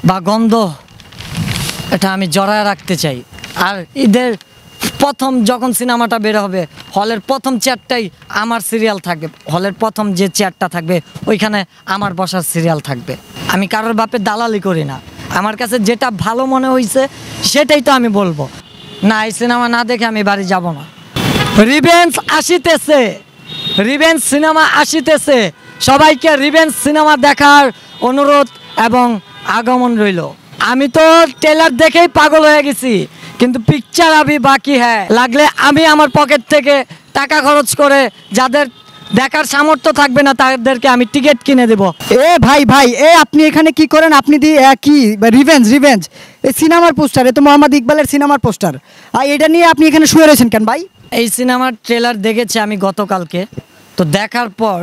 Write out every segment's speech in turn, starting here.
বা গন্ধ, এটা আমি জড়ায় রাখতে চাই। আর ঈদের প্রথম যখন সিনেমাটা বের হবে, হলের প্রথম চেয়ারটাই আমার সিরিয়াল থাকবে। হলের প্রথম যে চেয়ারটা থাকবে ওইখানে আমার বসার সিরিয়াল থাকবে। আমি কারোর বাপে দালালি করি না, আমার কাছে যেটা ভালো মনে হয়েছে সেটাই তো আমি বলবো। না, এই সিনেমা না দেখে আমি বাড়ি যাব না। রিভেঞ্জ আসিতেছে, রিভেঞ্জ সিনেমা আসিতেছে, সবাইকে রিভেঞ্জ সিনেমা দেখার অনুরোধ এবং আগমন রইল। আমি তো ট্রেলার দেখেই পাগল হয়ে গেছি, কিন্তু পিকচার আবি বাকি হ্যাঁ। লাগলে আমি আমার পকেট থেকে টাকা খরচ করে যাদের দেখার সামর্থ্য থাকবে না তাদেরকে আমি টিকিট কিনে দেব। এ ভাই ভাই, আপনি এখানে কি করেন? আপনি কি রিভেঞ্জ রিভেঞ্জ এই সিনেমার পোস্টার, এ তো মোহাম্মদ ইকবালের সিনেমার পোস্টার, আর এটা নিয়ে আপনি এখানে শুয়ে রয়েছেন কেন ভাই? এই সিনেমার ট্রেলার দেখেছি আমি গতকালকে, তো দেখার পর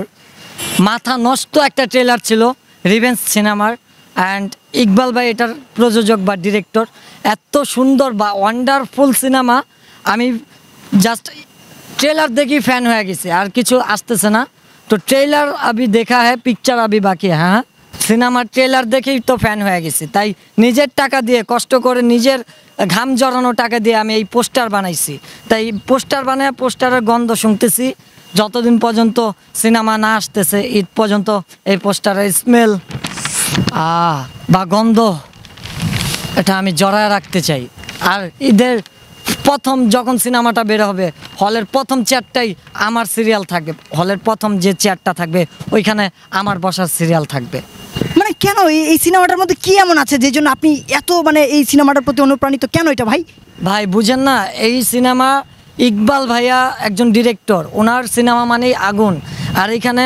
মাথা নষ্ট একটা ট্রেলার ছিল রিভেঞ্জ সিনেমার। অ্যান্ড ইকবাল ভাই এটার প্রযোজক বা ডিরেক্টর, এত সুন্দর বা ওয়ান্ডারফুল সিনেমা, আমি জাস্ট ট্রেলার দেখেই ফ্যান হয়ে গেছি। আর কিছু আসতেছে না, তো ট্রেলার আবি দেখা হ্যাঁ, পিকচার আবি বাকি। হ্যাঁ, সিনেমার ট্রেলার দেখেই তো ফ্যান হয়ে গেছি, তাই নিজের টাকা দিয়ে কষ্ট করে নিজের ঘাম জড়ানো টাকা দিয়ে আমি এই পোস্টার বানাইছি। তাই পোস্টার বানায় পোস্টারের গন্ধ শুনতেছি যতদিন পর্যন্ত সিনেমা না আসতেছে, ঈদ পর্যন্ত এই পোস্টারের স্মেল বা গন্ধ, এটা আমি জড়ায় রাখতে চাই। আর ঈদের প্রথম যখন সিনেমাটা বের হবে, হলের প্রথম চেয়ারটাই আমার সিরিয়াল থাকবে। হলের প্রথম যে চেয়ারটা থাকবে ওইখানে আমার বসার সিরিয়াল থাকবে। মানে কেন এই সিনেমাটার মধ্যে কি এমন আছে যে জন্য আপনি এত এই সিনেমাটার প্রতি অনুপ্রাণিত কেন এটা ভাই? ভাই বুঝেন না, এই সিনেমা ইকবাল ভাইয়া একজন ডিরেক্টর, ওনার সিনেমা মানেই আগুন। আর এখানে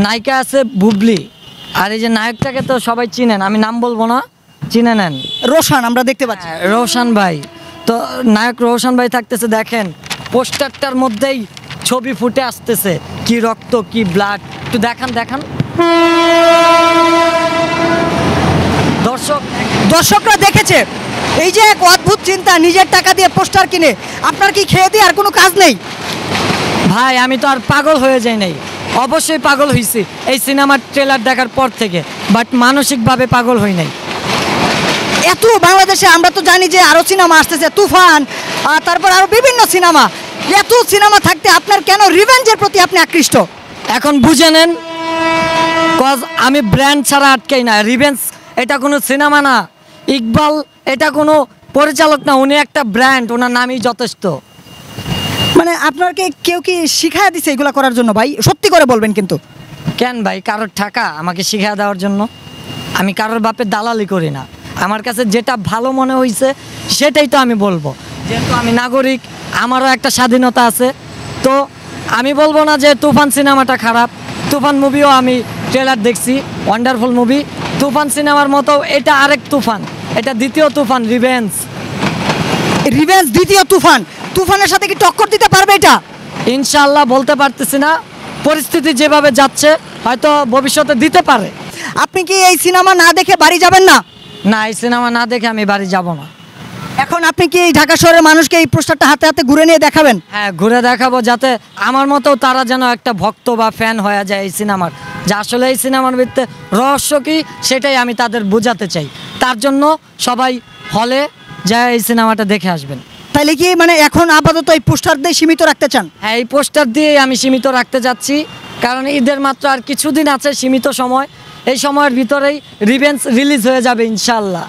নায়িকা আছে বুবলি, আর এই যে নায়কটাকে তো সবাই চিনেন, আমি নাম বলবো না, চিনে নেন, রোশান, আমরা দেখতে পাচ্ছি রোশান ভাই। তো নায়ক রোশান ভাই থাকতেছে, দেখেন পোস্টারটার মধ্যেই ছবি ফুটে আসতেছে, কি রক্ত কি ব্লাড, একটু দেখান। দর্শকরা দেখেছে এই যে এক অদ্ভুত চিন্তা, নিজের টাকা দিয়ে পোস্টার কিনে। আপনার কি খেয়ে দিয়ে আর কোনো কাজ নেই? ভাই আমি তো আর পাগল হয়ে যাই নাই, অবশ্যই পাগল হয়েছি এই সিনেমার ট্রেলার দেখার পর থেকে, বাট মানসিকভাবে পাগল হই নাই। এত বাংলাদেশে আমরা তো জানি যে আরও সিনেমা আসতেছে, তুফান, তারপর আরও বিভিন্ন সিনেমা, এত সিনেমা থাকতে আপনার কেন রিভেঞ্জের প্রতি আপনি আকৃষ্ট? এখন বুঝে নেন, কজ আমি ব্র্যান্ড ছাড়া আটকাই না। রিভেঞ্জ এটা কোনো সিনেমা না, ইকবাল এটা কোনো পরিচালক না, উনি একটা ব্র্যান্ড, ওনার নামই যথেষ্ট। মানে আপনাকে কেউ কি শিখায় দিছে এগুলো করার জন্য ভাই? সত্যি করে বলবেন কিন্তু। কেন ভাই, কারোর টাকা আমাকে শিখিয়ে দেওয়ার জন্য? আমি কারোর বাপে দালালি করি না, আমার কাছে যেটা ভালো মনে হয়েছে সেটাই তো আমি বলবো। যেহেতু আমি নাগরিক, আমারও একটা স্বাধীনতা আছে, তো আমি বলবো না যে তুফান সিনেমাটা খারাপ। তুফান মুভিও আমি ট্রেলার দেখছি, ওয়ান্ডারফুল মুভি। তুফান সিনেমার মতো এটা আরেক তুফান, এটা দ্বিতীয় তুফান, রিভেঞ্জ দ্বিতীয় তুফান। তুফানের সাথে কি টক্কর দিতে পারবে এটা? ইনশাআল্লাহ বলতে পারতেছি না, পরিস্থিতি যেভাবে যাচ্ছে হয়তো ভবিষ্যতে দিতে পারে। আপনি কি এই সিনেমা না দেখে বাড়ি যাবেন না? না, এই সিনেমা না দেখে আমি বাড়ি যাব না। এখন আপনি কি এই ঢাকা শহরের মানুষকে এই পোস্টারটা হাতে হাতে ঘুরে নিয়ে দেখাবেন? হ্যাঁ, ঘুরে দেখাবো, যাতে আমার মতো তারা যেন একটা ভক্ত বা ফ্যান হয়ে যায় এই সিনেমার, যে আসলে এই সিনেমার ভিতরে রহস্য কি সেটাই আমি তাদের বোঝাতে চাই। তার জন্য সবাই হলে যায় এই সিনেমাটা দেখে আসবেন। তাহলে কি এখন আপাতত এই পোস্টার দিয়ে সীমিত রাখতে চান? হ্যাঁ, এই পোস্টার দিয়ে আমি সীমিত রাখতে যাচ্ছি, কারণ ঈদের মাত্র আর কিছুদিন আছে, সীমিত সময়, এই সময়ের ভিতরেই রিভেঞ্জ রিলিজ হয়ে যাবে ইনশাআল্লাহ।